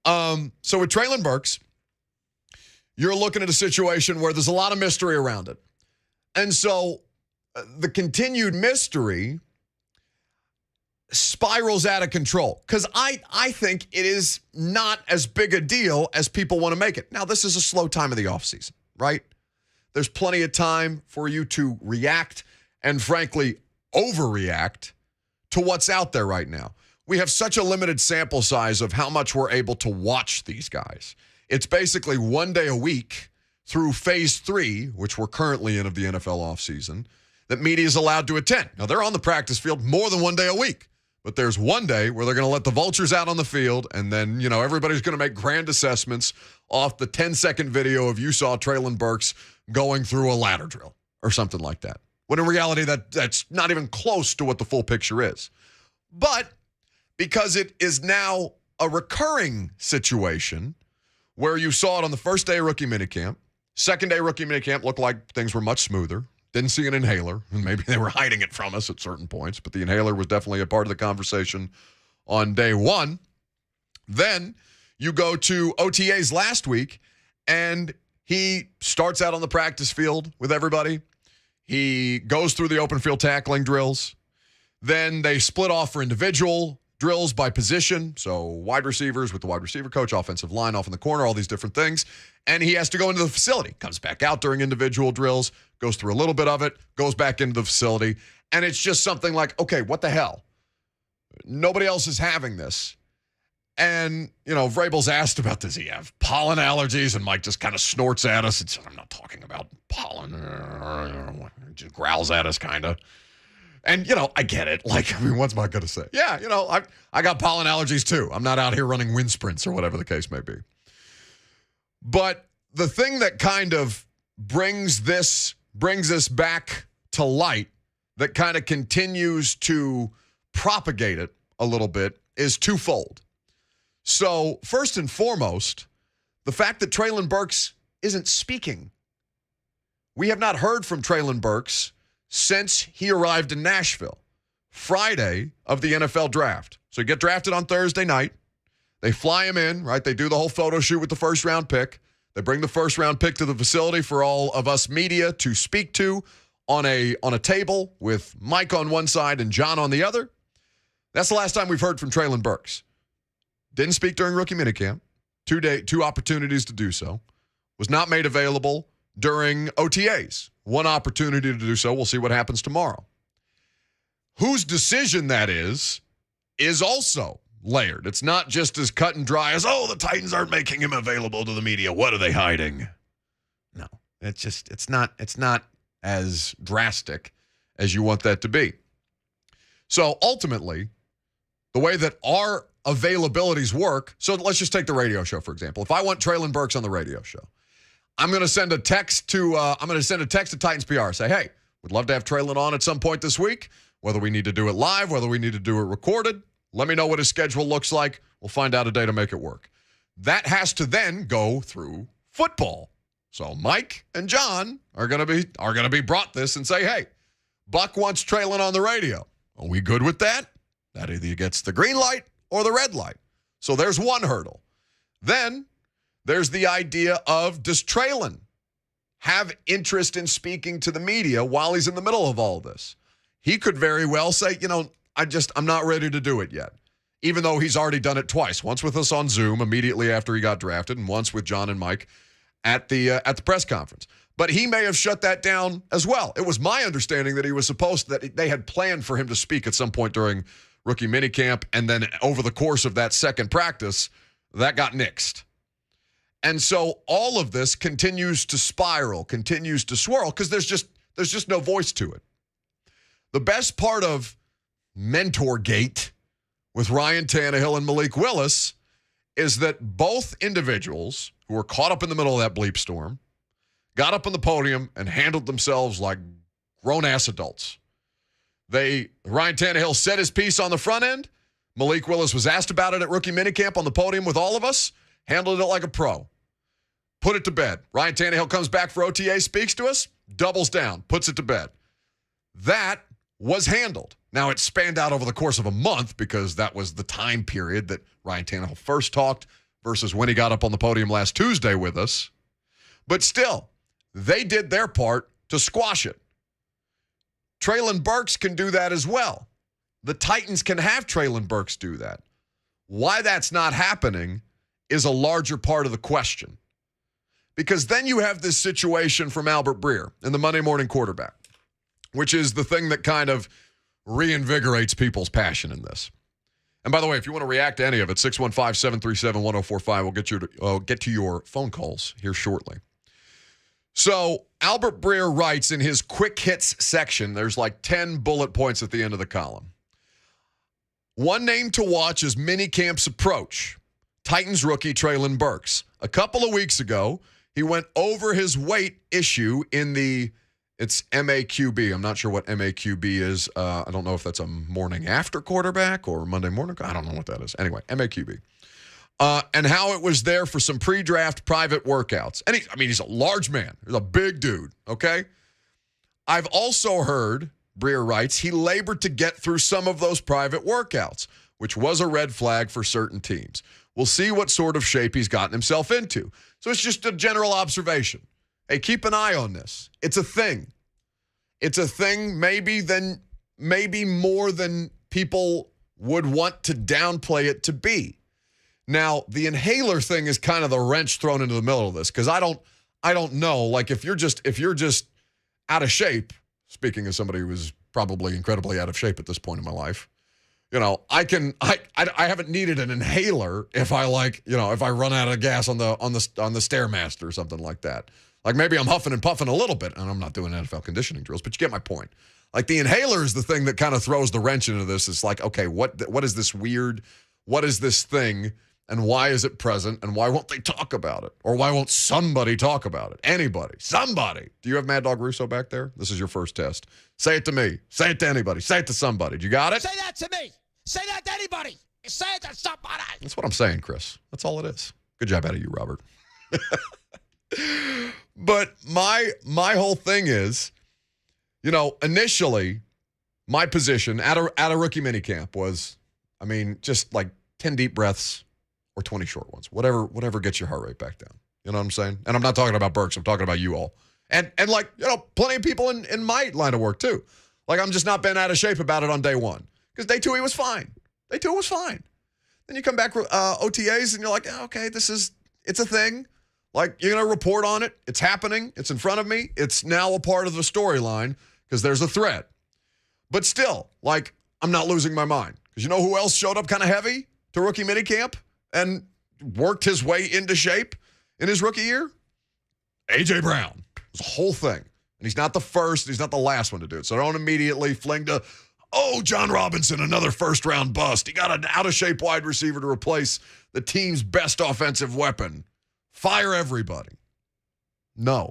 So with Treylon Burks, you're looking at a situation where there's a lot of mystery around it. And so the continued mystery spirals out of control because I think it is not as big a deal as people want to make it. Now, this is a slow time of the offseason, right? There's plenty of time for you to react and, frankly, overreact to what's out there right now. We have such a limited sample size of how much we're able to watch these guys. It's basically one day a week through phase 3, which we're currently in of the NFL offseason, that media is allowed to attend. Now, they're on the practice field more than one day a week. But there's one day where they're going to let the vultures out on the field, and then, everybody's going to make grand assessments off the 10-second video of you saw Treylon Burks going through a ladder drill or something like that. When in reality, that's not even close to what the full picture is. But because it is now a recurring situation where you saw it on the first day of rookie minicamp, second day rookie minicamp looked like things were much smoother. Didn't see an inhaler, and maybe they were hiding it from us at certain points, but the inhaler was definitely a part of the conversation on day one. Then you go to OTAs last week, and he starts out on the practice field with everybody. He goes through the open field tackling drills. Then they split off for individual drills by position, so wide receivers with the wide receiver coach, offensive line off in the corner, all these different things. And he has to go into the facility, comes back out during individual drills, goes through a little bit of it, goes back into the facility. And it's just something like, okay, what the hell? Nobody else is having this. And, Vrabel's asked about, does he have pollen allergies? And Mike just kind of snorts at us and says, I'm not talking about pollen. Just growls at us, kind of. And, I get it. What's Mike going to say? Yeah, I got pollen allergies too. I'm not out here running wind sprints or whatever the case may be. But the thing that kind of brings us back to light, that kind of continues to propagate it a little bit, is twofold. So, first and foremost, the fact that Treylon Burks isn't speaking. We have not heard from Treylon Burks since he arrived in Nashville, Friday of the NFL draft. So you get drafted on Thursday night. They fly him in, right? They do the whole photo shoot with the first-round pick. They bring the first-round pick to the facility for all of us media to speak to on a table with Mike on one side and John on the other. That's the last time we've heard from Treylon Burks. Didn't speak during rookie minicamp. Two opportunities to do so. Was not made available during OTAs. One opportunity to do so. We'll see what happens tomorrow. Whose decision that is also layered. It's not just as cut and dry as, the Titans aren't making him available to the media. What are they hiding? No, it's not as drastic as you want that to be. So ultimately, the way that our availabilities work, so let's just take the radio show, for example. If I want Treylon Burks on the radio show, I'm going to send a text to Titans PR. Say, hey, we'd love to have Treylon on at some point this week. Whether we need to do it live, whether we need to do it recorded, let me know what his schedule looks like. We'll find out a day to make it work. That has to then go through football. So Mike and John are going to be brought this and say, hey, Buck wants Treylon on the radio. Are we good with that? That either gets the green light or the red light. So there's one hurdle. Then there's the idea of, does Treylon have interest in speaking to the media while he's in the middle of all this? He could very well say, I'm not ready to do it yet. Even though he's already done it twice. Once with us on Zoom immediately after he got drafted, and once with John and Mike at the press conference. But he may have shut that down as well. It was my understanding that that they had planned for him to speak at some point during rookie minicamp, and then over the course of that second practice, that got nixed. And so all of this continues to spiral, continues to swirl, because there's just no voice to it. The best part of Mentorgate with Ryan Tannehill and Malik Willis is that both individuals who were caught up in the middle of that bleep storm got up on the podium and handled themselves like grown-ass adults. Ryan Tannehill said his piece on the front end. Malik Willis was asked about it at rookie minicamp on the podium with all of us, handled it like a pro. Put it to bed. Ryan Tannehill comes back for OTA, speaks to us, doubles down, puts it to bed. That was handled. Now, it spanned out over the course of a month because that was the time period that Ryan Tannehill first talked versus when he got up on the podium last Tuesday with us. But still, they did their part to squash it. Treylon Burks can do that as well. The Titans can have Treylon Burks do that. Why that's not happening is a larger part of the question. Because then you have this situation from Albert Breer in the Monday Morning Quarterback, which is the thing that kind of reinvigorates people's passion in this. And by the way, if you want to react to any of it, 615-737-1045. We'll get to your phone calls here shortly. So Albert Breer writes in his quick hits section, there's like 10 bullet points at the end of the column. One name to watch as minicamps approach. Titans rookie Treylon Burks. A couple of weeks ago, he went over his weight issue in it's MAQB. I'm not sure what MAQB is. I don't know if that's a morning after quarterback or Monday morning. I don't know what that is. Anyway, MAQB. And how it was there for some pre-draft private workouts. And he's a large man. He's a big dude, okay? I've also heard, Breer writes, he labored to get through some of those private workouts, which was a red flag for certain teams. We'll see what sort of shape he's gotten himself into. So it's just a general observation. Hey, keep an eye on this. It's a thing. It's a thing maybe more than people would want to downplay it to be. Now, the inhaler thing is kind of the wrench thrown into the middle of this because I don't know. Like if you're just out of shape, speaking as somebody who was probably incredibly out of shape at this point in my life, I haven't needed an inhaler if I run out of gas on the Stairmaster or something like that. Like maybe I'm huffing and puffing a little bit, and I'm not doing NFL conditioning drills, but you get my point. Like the inhaler is the thing that kind of throws the wrench into this. It's like, okay, what is this weird? What is this thing? And why is it present? And why won't they talk about it? Or why won't somebody talk about it? Anybody. Somebody. Do you have Mad Dog Russo back there? This is your first test. Say it to me. Say it to anybody. Say it to somebody. You got it? Say that to me. Say that to anybody. Say it to somebody. That's what I'm saying, Chris. That's all it is. Good job out of you, Robert. But my whole thing is, initially, my position at a rookie minicamp was, just like 10 deep breaths or 20 short ones. Whatever gets your heart rate back down. You know what I'm saying? And I'm not talking about Burks. I'm talking about you all. And plenty of people in my line of work too. Like I'm just not been out of shape about it on day one. Because day two, he was fine. Day two was fine. Then you come back OTAs and you're like, okay, it's a thing. Like you're going to report on it. It's happening. It's in front of me. It's now a part of the storyline because there's a threat. But still, like I'm not losing my mind. Because you know who else showed up kind of heavy to rookie minicamp and worked his way into shape in his rookie year? A.J. Brown. It was a whole thing. And he's not the first. He's not the last one to do it. So don't immediately fling to, John Robinson, another first-round bust. He got an out-of-shape wide receiver to replace the team's best offensive weapon. Fire everybody. No.